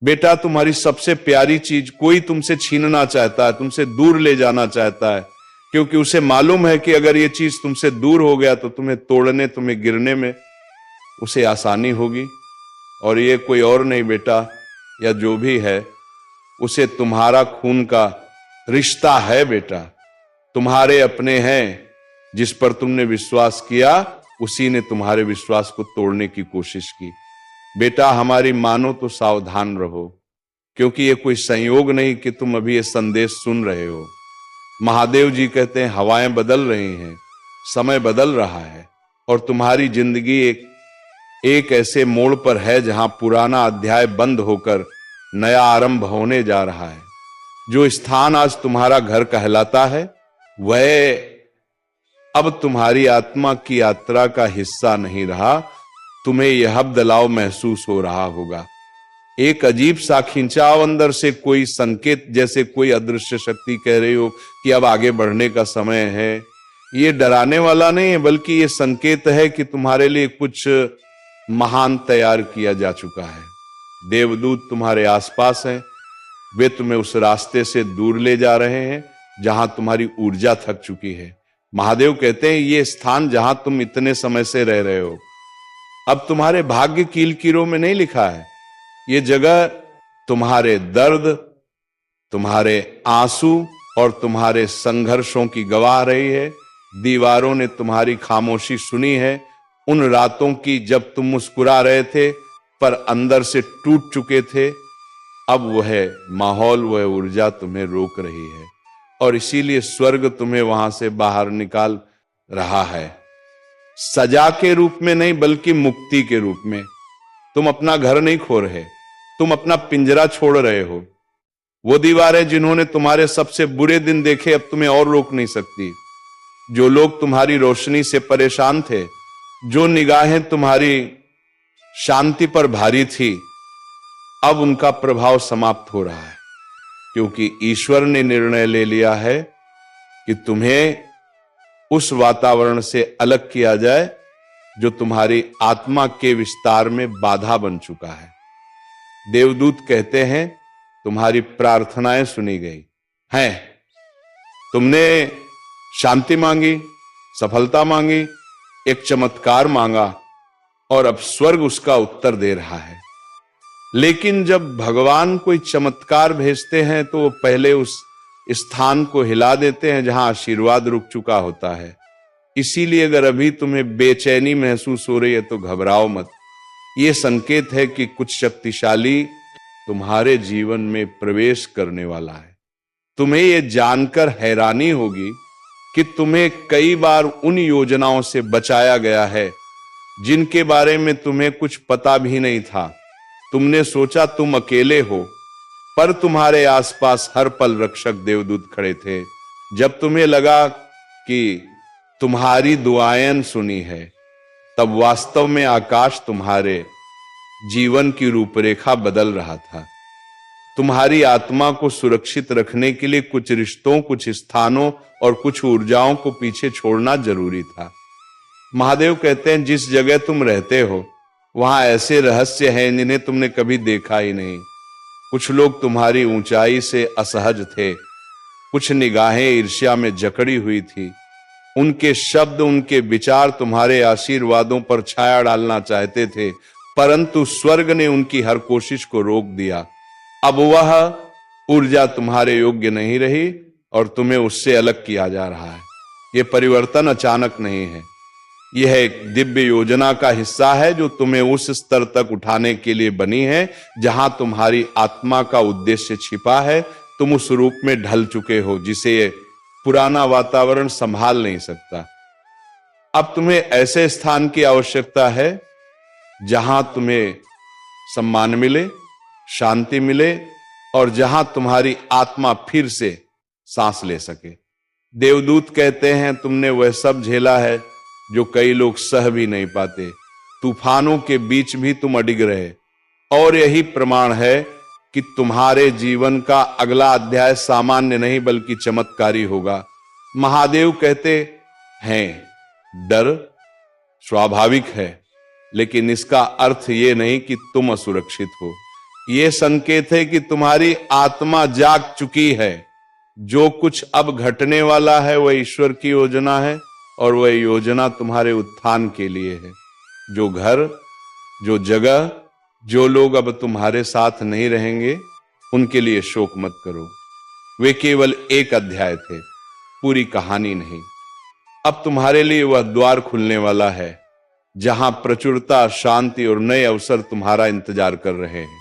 बेटा, तुम्हारी सबसे प्यारी चीज कोई तुमसे छीनना चाहता है, तुमसे दूर ले जाना चाहता है, क्योंकि उसे मालूम है कि अगर ये चीज तुमसे दूर हो गया तो तुम्हें तोड़ने, तुम्हें गिरने में उसे आसानी होगी। और ये कोई और नहीं बेटा, या जो भी है, उसे तुम्हारा खून का रिश्ता है बेटा, तुम्हारे अपने हैं। जिस पर तुमने विश्वास किया उसी ने तुम्हारे विश्वास को तोड़ने की कोशिश की। बेटा, हमारी मानो तो सावधान रहो, क्योंकि ये कोई संयोग नहीं कि तुम अभी ये संदेश सुन रहे हो। महादेव जी कहते हैं हवाएं बदल रही हैं, समय बदल रहा है, और तुम्हारी जिंदगी एक ऐसे मोड़ पर है जहां पुराना अध्याय बंद होकर नया आरंभ होने जा रहा है। जो स्थान आज तुम्हारा घर कहलाता है वह अब तुम्हारी आत्मा की यात्रा का हिस्सा नहीं रहा। तुम्हें यह बदलाव महसूस हो रहा होगा। एक अजीब सा खिंचाव अंदर से, कोई संकेत, जैसे कोई अदृश्य शक्ति कह रही हो कि अब आगे बढ़ने का समय है। ये डराने वाला नहीं है, बल्कि ये संकेत है कि तुम्हारे लिए कुछ महान तैयार किया जा चुका है। देवदूत तुम्हारे आसपास हैं, वे तुम्हें उस रास्ते से दूर ले जा रहे हैं जहां तुम्हारी ऊर्जा थक चुकी है। महादेव कहते हैं ये स्थान जहां तुम इतने समय से रह रहे हो, अब तुम्हारे भाग्य कील-कीरों में नहीं लिखा है। ये जगह तुम्हारे दर्द, तुम्हारे आंसू और तुम्हारे संघर्षों की गवाह रही है। दीवारों ने तुम्हारी खामोशी सुनी है, उन रातों की जब तुम मुस्कुरा रहे थे पर अंदर से टूट चुके थे। अब वह माहौल, वह ऊर्जा तुम्हें रोक रही है, और इसीलिए स्वर्ग तुम्हें वहां से बाहर निकाल रहा है। सजा के रूप में नहीं, बल्कि मुक्ति के रूप में। तुम अपना घर नहीं खो रहे, तुम अपना पिंजरा छोड़ रहे हो। वो दीवारें जिन्होंने तुम्हारे सबसे बुरे दिन देखे अब तुम्हें और रोक नहीं सकती। जो लोग तुम्हारी रोशनी से परेशान थे, जो निगाहें तुम्हारी शांति पर भारी थी, अब उनका प्रभाव समाप्त हो रहा है, क्योंकि ईश्वर ने निर्णय ले लिया है कि तुम्हें उस वातावरण से अलग किया जाए जो तुम्हारी आत्मा के विस्तार में बाधा बन चुका है। देवदूत कहते हैं तुम्हारी प्रार्थनाएं सुनी गई हैं। तुमने शांति मांगी, सफलता मांगी, एक चमत्कार मांगा, और अब स्वर्ग उसका उत्तर दे रहा है। लेकिन जब भगवान कोई चमत्कार भेजते हैं तो वो पहले उस स्थान को हिला देते हैं जहां आशीर्वाद रुक चुका होता है। इसीलिए अगर अभी तुम्हें बेचैनी महसूस हो रही है तो घबराओ मत। ये संकेत है कि कुछ शक्तिशाली तुम्हारे जीवन में प्रवेश करने वाला है। तुम्हें यह जानकर हैरानी होगी कि तुम्हें कई बार उन योजनाओं से बचाया गया है जिनके बारे में तुम्हें कुछ पता भी नहीं था। तुमने सोचा तुम अकेले हो, पर तुम्हारे आसपास हर पल रक्षक देवदूत खड़े थे। जब तुम्हें लगा कि तुम्हारी दुआएं सुनी है, तब वास्तव में आकाश तुम्हारे जीवन की रूपरेखा बदल रहा था। तुम्हारी आत्मा को सुरक्षित रखने के लिए कुछ रिश्तों, कुछ स्थानों और कुछ ऊर्जाओं को पीछे छोड़ना जरूरी था। महादेव कहते हैं जिस जगह तुम रहते हो वहां ऐसे रहस्य हैं जिन्हें तुमने कभी देखा ही नहीं। कुछ लोग तुम्हारी ऊंचाई से असहज थे, कुछ निगाहें ईर्ष्या में जकड़ी हुई थी। उनके शब्द, उनके विचार तुम्हारे आशीर्वादों पर छाया डालना चाहते थे, परंतु स्वर्ग ने उनकी हर कोशिश को रोक दिया। अब वह ऊर्जा तुम्हारे योग्य नहीं रही और तुम्हें उससे अलग किया जा रहा है। यह परिवर्तन अचानक नहीं है, यह एक दिव्य योजना का हिस्सा है जो तुम्हें उस स्तर तक उठाने के लिए बनी है जहां तुम्हारी आत्मा का उद्देश्य छिपा है। तुम उस रूप में ढल चुके हो जिसे पुराना वातावरण संभाल नहीं सकता। अब तुम्हें ऐसे स्थान की आवश्यकता है जहां तुम्हें सम्मान मिले, शांति मिले और जहां तुम्हारी आत्मा फिर से सांस ले सके। देवदूत कहते हैं तुमने वह सब झेला है जो कई लोग सह भी नहीं पाते। तूफानों के बीच भी तुम अडिग रहे, और यही प्रमाण है कि तुम्हारे जीवन का अगला अध्याय सामान्य नहीं बल्कि चमत्कारी होगा। महादेव कहते हैं डर स्वाभाविक है, लेकिन इसका अर्थ यह नहीं कि तुम असुरक्षित हो। ये संकेत है कि तुम्हारी आत्मा जाग चुकी है। जो कुछ अब घटने वाला है वह ईश्वर की योजना है और वह योजना तुम्हारे उत्थान के लिए है। जो घर, जो जगह, जो लोग अब तुम्हारे साथ नहीं रहेंगे, उनके लिए शोक मत करो। वे केवल एक अध्याय थे, पूरी कहानी नहीं। अब तुम्हारे लिए वह द्वार खुलने वाला है जहां प्रचुरता, शांति और नए अवसर तुम्हारा इंतजार कर रहे हैं।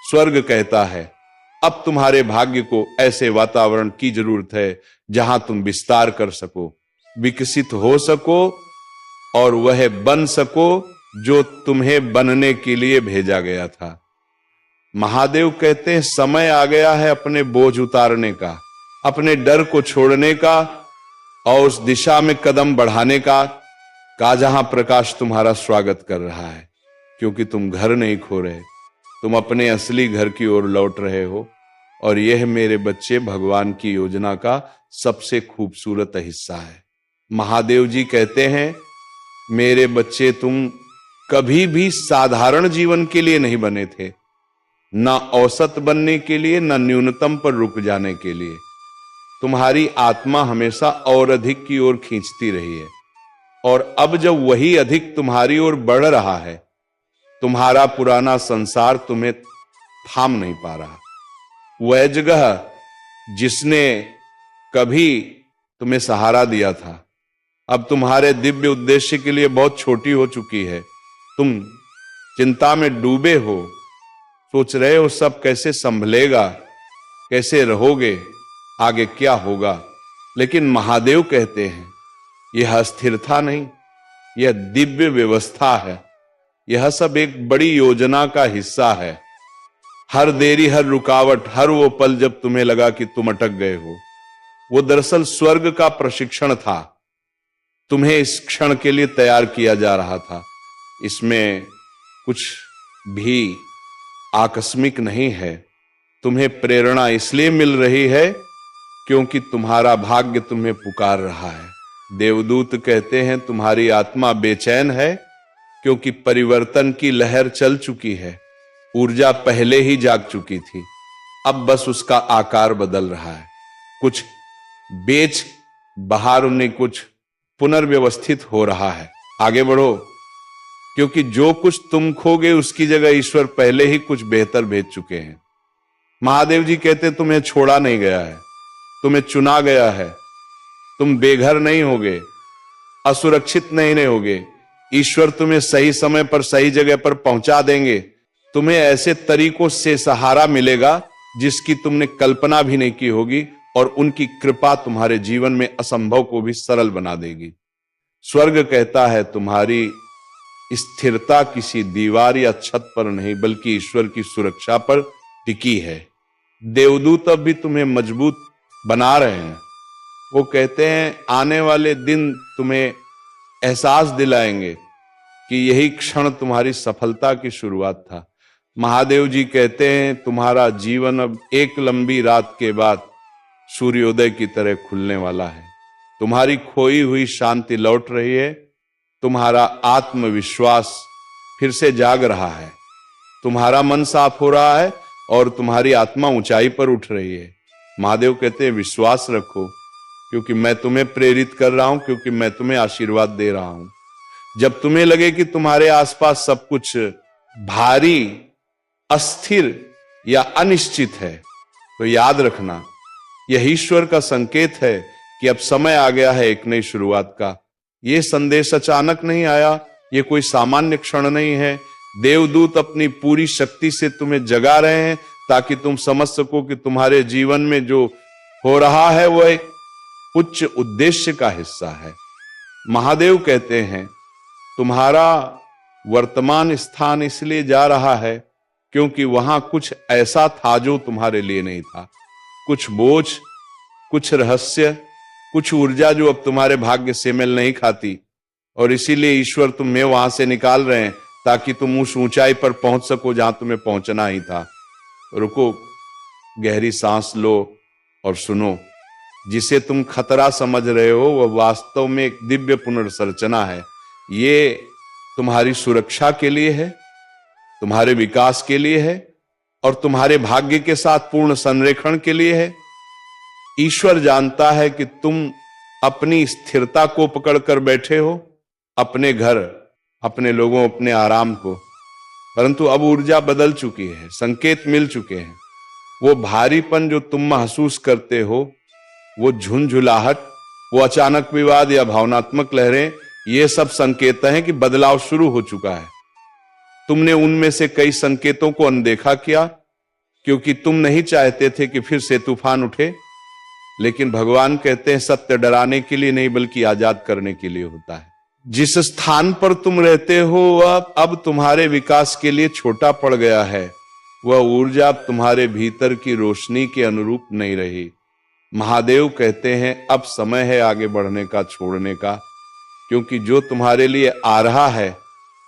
स्वर्ग कहता है, अब तुम्हारे भाग्य को ऐसे वातावरण की जरूरत है जहां तुम विस्तार कर सको, विकसित हो सको और वह बन सको जो तुम्हें बनने के लिए भेजा गया था। महादेव कहते हैं, समय आ गया है अपने बोझ उतारने का, अपने डर को छोड़ने का और उस दिशा में कदम बढ़ाने का जहां प्रकाश तुम्हारा स्वागत कर रहा है। क्योंकि तुम घर नहीं खो रहे, तुम अपने असली घर की ओर लौट रहे हो। और यह मेरे बच्चे भगवान की योजना का सबसे खूबसूरत हिस्सा है। महादेव जी कहते हैं, मेरे बच्चे तुम कभी भी साधारण जीवन के लिए नहीं बने थे, ना औसत बनने के लिए, ना न्यूनतम पर रुक जाने के लिए। तुम्हारी आत्मा हमेशा और अधिक की ओर खींचती रही है और अब जब वही अधिक तुम्हारी ओर बढ़ रहा है, तुम्हारा पुराना संसार तुम्हें थाम नहीं पा रहा। वह जगह जिसने कभी तुम्हें सहारा दिया था, अब तुम्हारे दिव्य उद्देश्य के लिए बहुत छोटी हो चुकी है। तुम चिंता में डूबे हो, सोच रहे हो सब कैसे संभलेगा, कैसे रहोगे, आगे क्या होगा। लेकिन महादेव कहते हैं, यह अस्थिरता नहीं, यह दिव्य व्यवस्था है। यह सब एक बड़ी योजना का हिस्सा है। हर देरी, हर रुकावट, हर वो पल जब तुम्हें लगा कि तुम अटक गए हो, वो दरअसल स्वर्ग का प्रशिक्षण था। तुम्हें इस क्षण के लिए तैयार किया जा रहा था। इसमें कुछ भी आकस्मिक नहीं है। तुम्हें प्रेरणा इसलिए मिल रही है क्योंकि तुम्हारा भाग्य तुम्हें पुकार रहा है। देवदूत कहते हैं, तुम्हारी आत्मा बेचैन है क्योंकि परिवर्तन की लहर चल चुकी है। ऊर्जा पहले ही जाग चुकी थी, अब बस उसका आकार बदल रहा है। कुछ बेच बाहर उन्हें कुछ पुनर्व्यवस्थित हो रहा है। आगे बढ़ो, क्योंकि जो कुछ तुम खोगे उसकी जगह ईश्वर पहले ही कुछ बेहतर भेज चुके हैं। महादेव जी कहते, तुम्हें छोड़ा नहीं गया है, तुम्हें चुना गया है। तुम बेघर नहीं होगे, असुरक्षित नहीं होगे। ईश्वर तुम्हें सही समय पर सही जगह पर पहुंचा देंगे। तुम्हें ऐसे तरीकों से सहारा मिलेगा जिसकी तुमने कल्पना भी नहीं की होगी और उनकी कृपा तुम्हारे जीवन में असंभव को भी सरल बना देगी। स्वर्ग कहता है, तुम्हारी स्थिरता किसी दीवार या छत पर नहीं बल्कि ईश्वर की सुरक्षा पर टिकी है। देवदूत अब भी तुम्हें मजबूत बना रहे हैं। वो कहते हैं, आने वाले दिन तुम्हें एहसास दिलाएंगे कि यही क्षण तुम्हारी सफलता की शुरुआत था। महादेव जी कहते हैं, तुम्हारा जीवन अब एक लंबी रात के बाद सूर्योदय की तरह खुलने वाला है। तुम्हारी खोई हुई शांति लौट रही है। तुम्हारा आत्मविश्वास फिर से जाग रहा है। तुम्हारा मन साफ हो रहा है और तुम्हारी आत्मा ऊंचाई पर उठ रही है। महादेव कहते हैं, विश्वास रखो क्योंकि मैं तुम्हें प्रेरित कर रहा हूं, क्योंकि मैं तुम्हें आशीर्वाद दे रहा हूं। जब तुम्हें लगे कि तुम्हारे आसपास सब कुछ भारी, अस्थिर या अनिश्चित है, तो याद रखना, यह ईश्वर का संकेत है कि अब समय आ गया है एक नई शुरुआत का। यह संदेश अचानक नहीं आया, यह कोई सामान्य क्षण नहीं है। देवदूत अपनी पूरी शक्ति से तुम्हें जगा रहे हैं ताकि तुम समझ सको कि तुम्हारे जीवन में जो हो रहा है वह एक उच्च उद्देश्य का हिस्सा है। महादेव कहते हैं, तुम्हारा वर्तमान स्थान इसलिए जा रहा है क्योंकि वहां कुछ ऐसा था जो तुम्हारे लिए नहीं था। कुछ बोझ, कुछ रहस्य, कुछ ऊर्जा जो अब तुम्हारे भाग्य से मेल नहीं खाती, और इसीलिए ईश्वर तुम्हें वहां से निकाल रहे हैं ताकि तुम उस ऊंचाई पर पहुंच सको जहां तुम्हें पहुंचना ही था। रुको, गहरी सांस लो और सुनो। जिसे तुम खतरा समझ रहे हो वह वास्तव में एक दिव्य पुनर्संरचना है। ये तुम्हारी सुरक्षा के लिए है, तुम्हारे विकास के लिए है और तुम्हारे भाग्य के साथ पूर्ण संरेखण के लिए है। ईश्वर जानता है कि तुम अपनी स्थिरता को पकड़कर बैठे हो, अपने घर, अपने लोगों, अपने आराम को, परंतु अब ऊर्जा बदल चुकी है, संकेत मिल चुके हैं। वो भारीपन जो तुम महसूस करते हो, वो झुंझुलाहट, वो अचानक विवाद या भावनात्मक लहरें, ये सब संकेत हैं कि बदलाव शुरू हो चुका है। तुमने उनमें से कई संकेतों को अनदेखा किया क्योंकि तुम नहीं चाहते थे कि फिर से तूफान उठे, लेकिन भगवान कहते हैं सत्य डराने के लिए नहीं बल्कि आजाद करने के लिए होता है। जिस स्थान पर तुम रहते हो वह अब तुम्हारे विकास के लिए छोटा पड़ गया है। वह ऊर्जा अब तुम्हारे भीतर की रोशनी के अनुरूप नहीं रही। महादेव कहते हैं अब समय है आगे बढ़ने का, छोड़ने का, क्योंकि जो तुम्हारे लिए आ रहा है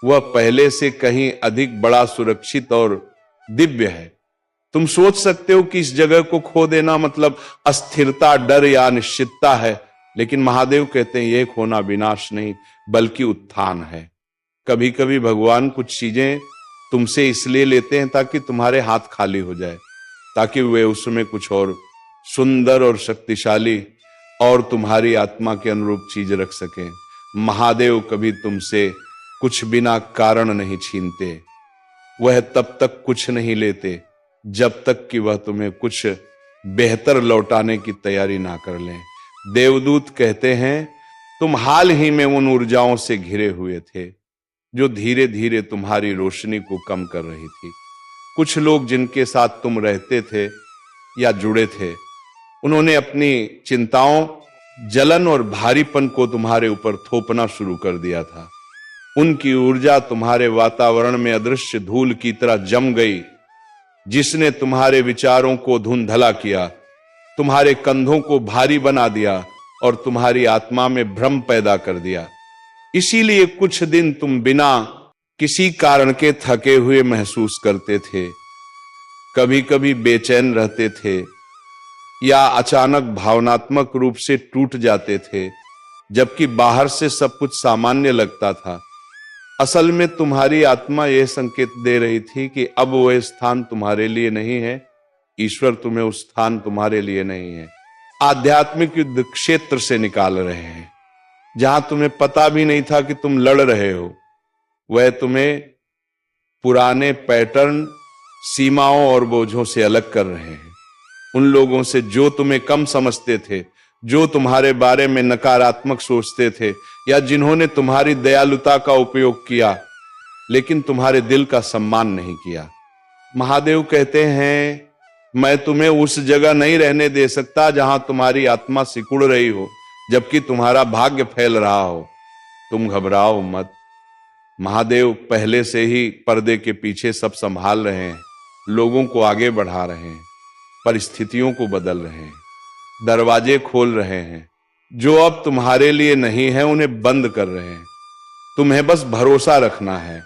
वह पहले से कहीं अधिक बड़ा, सुरक्षित और दिव्य है। तुम सोच सकते हो कि इस जगह को खो देना मतलब अस्थिरता, डर या अनिश्चितता है, लेकिन महादेव कहते हैं यह खोना विनाश नहीं बल्कि उत्थान है। कभी कभी भगवान कुछ चीजें तुमसे इसलिए लेते हैं ताकि तुम्हारे हाथ खाली हो जाए, ताकि वे उसमें कुछ और सुंदर और शक्तिशाली और तुम्हारी आत्मा के अनुरूप चीज रख सकें। महादेव कभी तुमसे कुछ बिना कारण नहीं छीनते। वह तब तक कुछ नहीं लेते जब तक कि वह तुम्हें कुछ बेहतर लौटाने की तैयारी ना कर लें। देवदूत कहते हैं तुम हाल ही में उन ऊर्जाओं से घिरे हुए थे जो धीरे धीरे तुम्हारी रोशनी को कम कर रही थी। कुछ लोग जिनके साथ तुम रहते थे या जुड़े थे, उन्होंने अपनी चिंताओं, जलन और भारीपन को तुम्हारे ऊपर थोपना शुरू कर दिया था। उनकी ऊर्जा तुम्हारे वातावरण में अदृश्य धूल की तरह जम गई, जिसने तुम्हारे विचारों को धुंधला किया, तुम्हारे कंधों को भारी बना दिया और तुम्हारी आत्मा में भ्रम पैदा कर दिया। इसीलिए कुछ दिन तुम बिना किसी कारण के थके हुए महसूस करते थे, कभी कभी बेचैन रहते थे या अचानक भावनात्मक रूप से टूट जाते थे, जबकि बाहर से सब कुछ सामान्य लगता था। असल में तुम्हारी आत्मा यह संकेत दे रही थी कि अब वह स्थान तुम्हारे लिए नहीं है। ईश्वर तुम्हें उस स्थान तुम्हारे लिए नहीं है, आध्यात्मिक युद्ध क्षेत्र से निकाल रहे हैं, जहां तुम्हें पता भी नहीं था कि तुम लड़ रहे हो। वह तुम्हें पुराने पैटर्न, सीमाओं और बोझों से अलग कर रहे हैं। उन लोगों से जो तुम्हें कम समझते थे, जो तुम्हारे बारे में नकारात्मक सोचते थे या जिन्होंने तुम्हारी दयालुता का उपयोग किया लेकिन तुम्हारे दिल का सम्मान नहीं किया। महादेव कहते हैं मैं तुम्हें उस जगह नहीं रहने दे सकता जहां तुम्हारी आत्मा सिकुड़ रही हो जबकि तुम्हारा भाग्य फैल रहा हो। तुम घबराओ मत, महादेव पहले से ही पर्दे के पीछे सब संभाल रहे हैं, लोगों को आगे बढ़ा रहे हैं, परिस्थितियों को बदल रहे हैं, दरवाजे खोल रहे हैं। जो अब तुम्हारे लिए नहीं है उन्हें बंद कर रहे हैं। तुम्हें बस भरोसा रखना है।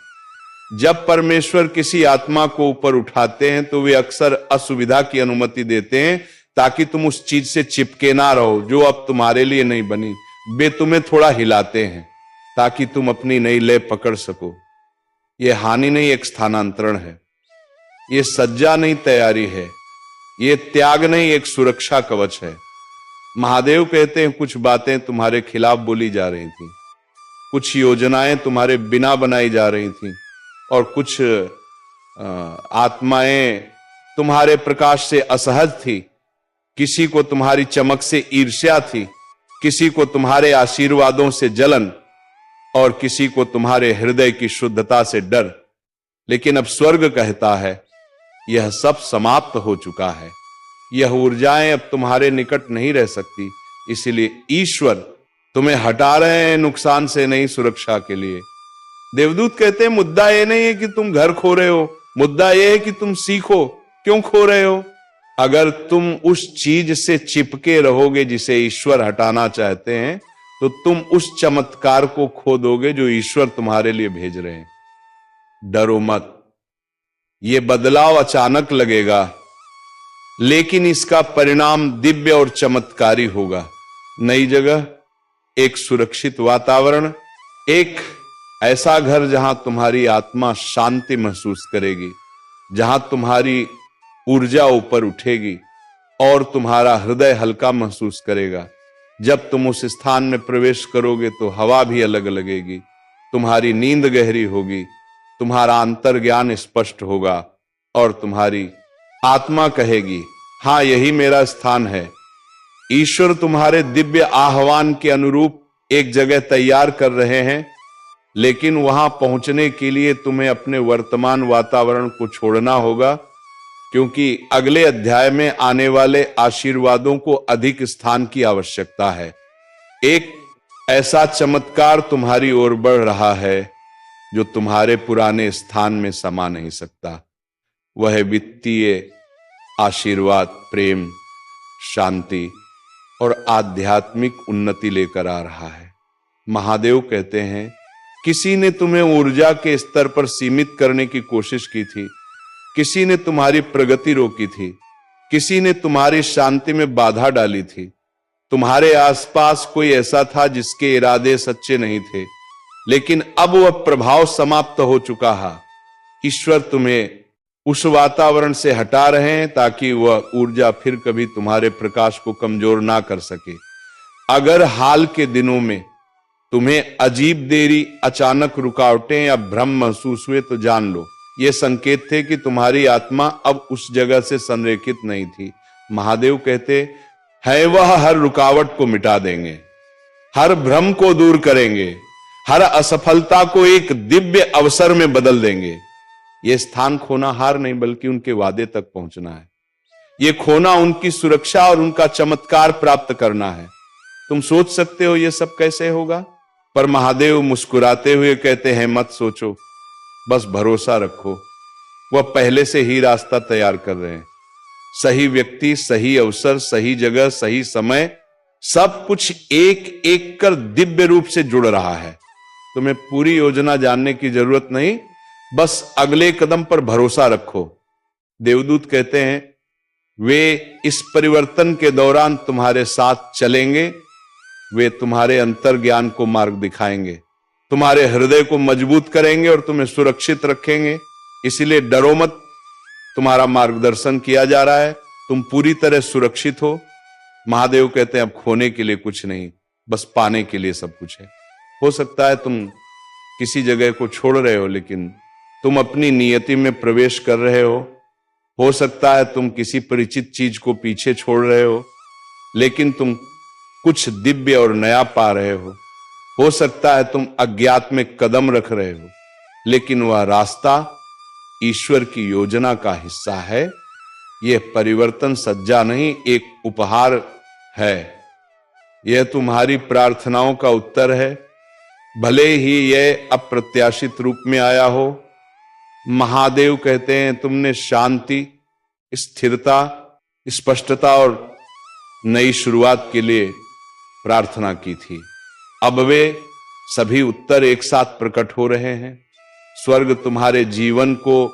जब परमेश्वर किसी आत्मा को ऊपर उठाते हैं तो वे अक्सर असुविधा की अनुमति देते हैं ताकि तुम उस चीज से चिपके ना रहो जो अब तुम्हारे लिए नहीं बनी। वे तुम्हें थोड़ा हिलाते हैं ताकि तुम अपनी नई लय पकड़ सको। यह हानि नहीं, एक स्थानांतरण है। यह सज्जा नहीं, तैयारी है। यह त्याग नहीं, एक सुरक्षा कवच है। महादेव कहते हैं कुछ बातें तुम्हारे खिलाफ बोली जा रही थी, कुछ योजनाएं तुम्हारे बिना बनाई जा रही थी और कुछ आत्माएं तुम्हारे प्रकाश से असहज थी। किसी को तुम्हारी चमक से ईर्ष्या थी, किसी को तुम्हारे आशीर्वादों से जलन और किसी को तुम्हारे हृदय की शुद्धता से डर। लेकिन अब स्वर्ग कहता है यह सब समाप्त हो चुका है। यह ऊर्जाएं अब तुम्हारे निकट नहीं रह सकती, इसलिए ईश्वर तुम्हें हटा रहे हैं नुकसान से नहीं, सुरक्षा के लिए। देवदूत कहते हैं मुद्दा यह नहीं है कि तुम घर खो रहे हो, मुद्दा यह है कि तुम सीखो क्यों खो रहे हो। अगर तुम उस चीज से चिपके रहोगे जिसे ईश्वर हटाना चाहते हैं तो तुम उस चमत्कार को खो दोगे जो ईश्वर तुम्हारे लिए भेज रहे हैं। डरो मत, यह बदलाव अचानक लगेगा लेकिन इसका परिणाम दिव्य और चमत्कारी होगा। नई जगह, एक सुरक्षित वातावरण, एक ऐसा घर जहां तुम्हारी आत्मा शांति महसूस करेगी। जहां तुम्हारी ऊर्जा ऊपर उठेगी और तुम्हारा हृदय हल्का महसूस करेगा। जब तुम उस स्थान में प्रवेश करोगे तो हवा भी अलग लगेगी, तुम्हारी नींद गहरी होगी, तुम्हारा अंतर्ज्ञान स्पष्ट होगा और तुम्हारी आत्मा कहेगी, हाँ यही मेरा स्थान है। ईश्वर तुम्हारे दिव्य आह्वान के अनुरूप एक जगह तैयार कर रहे हैं, लेकिन वहां पहुंचने के लिए तुम्हें अपने वर्तमान वातावरण को छोड़ना होगा, क्योंकि अगले अध्याय में आने वाले आशीर्वादों को अधिक स्थान की आवश्यकता है। एक ऐसा चमत्कार तुम्हारी ओर बढ़ रहा है जो तुम्हारे पुराने स्थान में समा नहीं सकता। वह वित्तीय आशीर्वाद, प्रेम, शांति और आध्यात्मिक उन्नति लेकर आ रहा है। महादेव कहते हैं, किसी ने तुम्हें ऊर्जा के स्तर पर सीमित करने की कोशिश की थी, किसी ने तुम्हारी प्रगति रोकी थी, किसी ने तुम्हारी शांति में बाधा डाली थी। तुम्हारे आसपास कोई ऐसा था जिसके इरादे सच्चे नहीं थे, लेकिन अब वह प्रभाव समाप्त हो चुका है। ईश्वर तुम्हें उस वातावरण से हटा रहे हैं ताकि वह ऊर्जा फिर कभी तुम्हारे प्रकाश को कमजोर ना कर सके। अगर हाल के दिनों में तुम्हें अजीब देरी, अचानक रुकावटें या भ्रम महसूस हुए तो जान लो, ये संकेत थे कि तुम्हारी आत्मा अब उस जगह से संरेखित नहीं थी। महादेव कहते हैं, वह हर रुकावट को मिटा देंगे, हर भ्रम को दूर करेंगे, हर असफलता को एक दिव्य अवसर में बदल देंगे। यह स्थान खोना हार नहीं बल्कि उनके वादे तक पहुंचना है। यह खोना उनकी सुरक्षा और उनका चमत्कार प्राप्त करना है। तुम सोच सकते हो यह सब कैसे होगा, पर महादेव मुस्कुराते हुए कहते हैं, मत सोचो, बस भरोसा रखो। वह पहले से ही रास्ता तैयार कर रहे हैं। सही व्यक्ति, सही अवसर, सही जगह, सही समय, सब कुछ एक एक कर दिव्य रूप से जुड़ रहा है। तुम्हें पूरी योजना जानने की जरूरत नहीं, बस अगले कदम पर भरोसा रखो। देवदूत कहते हैं, वे इस परिवर्तन के दौरान तुम्हारे साथ चलेंगे, वे तुम्हारे अंतर्ज्ञान को मार्ग दिखाएंगे, तुम्हारे हृदय को मजबूत करेंगे और तुम्हें सुरक्षित रखेंगे। इसीलिए डरो मत, तुम्हारा मार्गदर्शन किया जा रहा है, तुम पूरी तरह सुरक्षित हो। महादेव कहते हैं, अब खोने के लिए कुछ नहीं, बस पाने के लिए सब कुछ है। हो सकता है तुम किसी जगह को छोड़ रहे हो, लेकिन तुम अपनी नियति में प्रवेश कर रहे हो सकता है तुम किसी परिचित चीज को पीछे छोड़ रहे हो, लेकिन तुम कुछ दिव्य और नया पा रहे हो सकता है तुम अज्ञात में कदम रख रहे हो, लेकिन वह रास्ता ईश्वर की योजना का हिस्सा है। यह परिवर्तन सज्जा नहीं, एक उपहार है। यह तुम्हारी प्रार्थनाओं का उत्तर है, भले ही यह अप्रत्याशित रूप में आया हो। महादेव कहते हैं, तुमने शांति, स्थिरता, स्पष्टता और नई शुरुआत के लिए प्रार्थना की थी। अब वे सभी उत्तर एक साथ प्रकट हो रहे हैं। स्वर्ग तुम्हारे जीवन को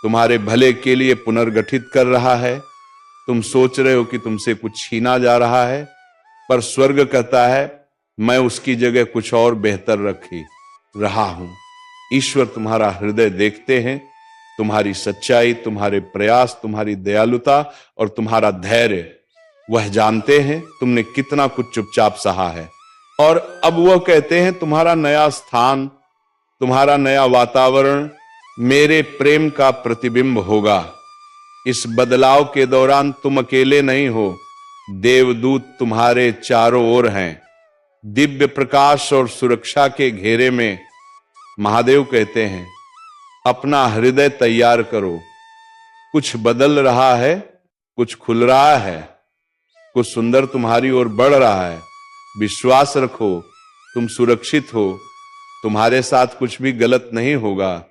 तुम्हारे भले के लिए पुनर्गठित कर रहा है। तुम सोच रहे हो कि तुमसे कुछ छीना जा रहा है, पर स्वर्ग कहता है, मैं उसकी जगह कुछ और बेहतर रखी रहा हूं। ईश्वर तुम्हारा हृदय देखते हैं, तुम्हारी सच्चाई, तुम्हारे प्रयास, तुम्हारी दयालुता और तुम्हारा धैर्य वह जानते हैं। तुमने कितना कुछ चुपचाप सहा है, और अब वह कहते हैं, तुम्हारा नया स्थान, तुम्हारा नया वातावरण मेरे प्रेम का प्रतिबिंब होगा। इस बदलाव के दौरान तुम अकेले नहीं हो, देवदूत तुम्हारे चारों ओर हैं। दिव्य प्रकाश और सुरक्षा के घेरे में महादेव कहते हैं, अपना हृदय तैयार करो। कुछ बदल रहा है, कुछ खुल रहा है, कुछ सुंदर तुम्हारी ओर बढ़ रहा है। विश्वास रखो, तुम सुरक्षित हो, तुम्हारे साथ कुछ भी गलत नहीं होगा।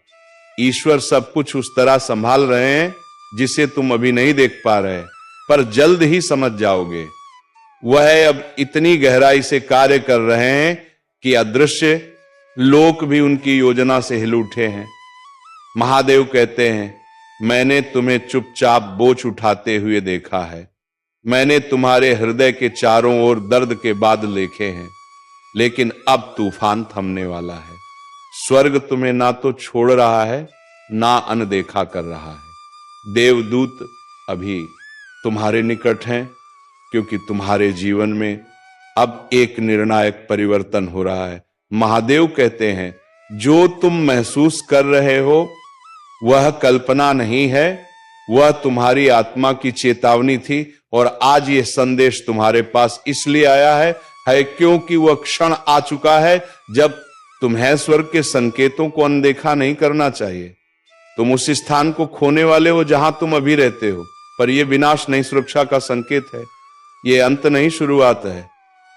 ईश्वर सब कुछ उस तरह संभाल रहे हैं जिसे तुम अभी नहीं देख पा रहे, पर जल्द ही समझ जाओगे। वह अब इतनी गहराई से कार्य कर रहे हैं कि अदृश्य लोक भी उनकी योजना से हिल उठे हैं। महादेव कहते हैं, मैंने तुम्हें चुपचाप बोझ उठाते हुए देखा है। मैंने तुम्हारे हृदय के चारों ओर दर्द के बादल देखे हैं, लेकिन अब तूफान थमने वाला है। स्वर्ग तुम्हें ना तो छोड़ रहा है, ना अनदेखा कर रहा है। देवदूत अभी तुम्हारे निकट हैं, क्योंकि तुम्हारे जीवन में अब एक निर्णायक परिवर्तन हो रहा है। महादेव कहते हैं जो तुम महसूस कर रहे हो वह कल्पना नहीं है, वह तुम्हारी आत्मा की चेतावनी थी। और आज यह संदेश तुम्हारे पास इसलिए आया है क्योंकि वह क्षण आ चुका है जब तुम्हें स्वर्ग के संकेतों को अनदेखा नहीं करना चाहिए। तुम उस स्थान को खोने वाले हो जहां तुम अभी रहते हो, पर यह विनाश नहीं सुरक्षा का संकेत है। यह अंत नहीं शुरुआत है,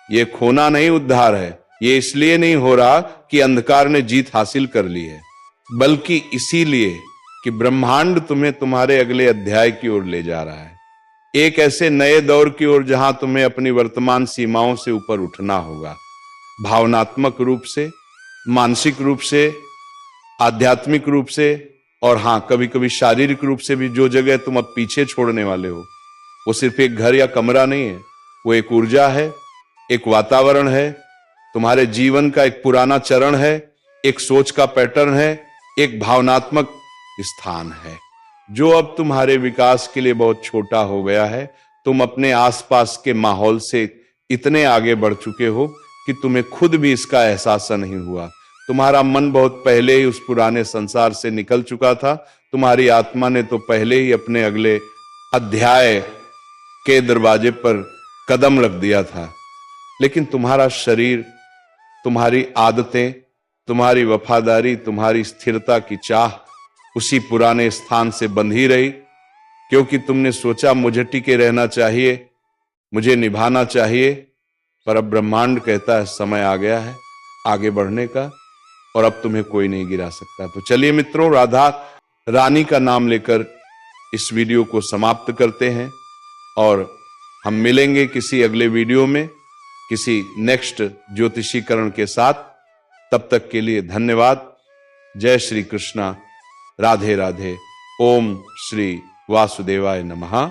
यह खोना नहीं उद्धार है। यह इसलिए नहीं हो रहा कि अंधकार ने जीत हासिल कर ली है, बल्कि इसीलिए कि ब्रह्मांड तुम्हें तुम्हारे अगले अध्याय की ओर ले जा रहा है, एक ऐसे नए दौर की ओर जहां तुम्हें अपनी वर्तमान सीमाओं से ऊपर उठना होगा, भावनात्मक रूप से, मानसिक रूप से, आध्यात्मिक रूप से, और हां कभी कभी शारीरिक रूप से भी। जो जगह तुम अब पीछे छोड़ने वाले हो वो सिर्फ एक घर या कमरा नहीं है, वो एक ऊर्जा है, एक वातावरण है, तुम्हारे जीवन का एक पुराना चरण है, एक सोच का पैटर्न है, एक भावनात्मक स्थान है जो अब तुम्हारे विकास के लिए बहुत छोटा हो गया है। तुम अपने आसपास के माहौल से इतने आगे बढ़ चुके हो कि तुम्हें खुद भी इसका एहसास नहीं हुआ। तुम्हारा मन बहुत पहले ही उस पुराने संसार से निकल चुका था। तुम्हारी आत्मा ने तो पहले ही अपने अगले अध्याय के दरवाजे पर कदम रख दिया था, लेकिन तुम्हारा शरीर, तुम्हारी आदतें, तुम्हारी वफादारी, तुम्हारी स्थिरता की चाह उसी पुराने स्थान से बंधी रही, क्योंकि तुमने सोचा मुझे टिके रहना चाहिए, मुझे निभाना चाहिए। पर अब ब्रह्मांड कहता है समय आ गया है आगे बढ़ने का, और अब तुम्हें कोई नहीं गिरा सकता। तो चलिए मित्रों, राधा रानी का नाम लेकर इस वीडियो को समाप्त करते हैं, और हम मिलेंगे किसी अगले वीडियो में किसी नेक्स्ट ज्योतिषीकरण के साथ। तब तक के लिए धन्यवाद। जय श्री कृष्णा, राधे राधे। ओम श्री वासुदेवाय नमः।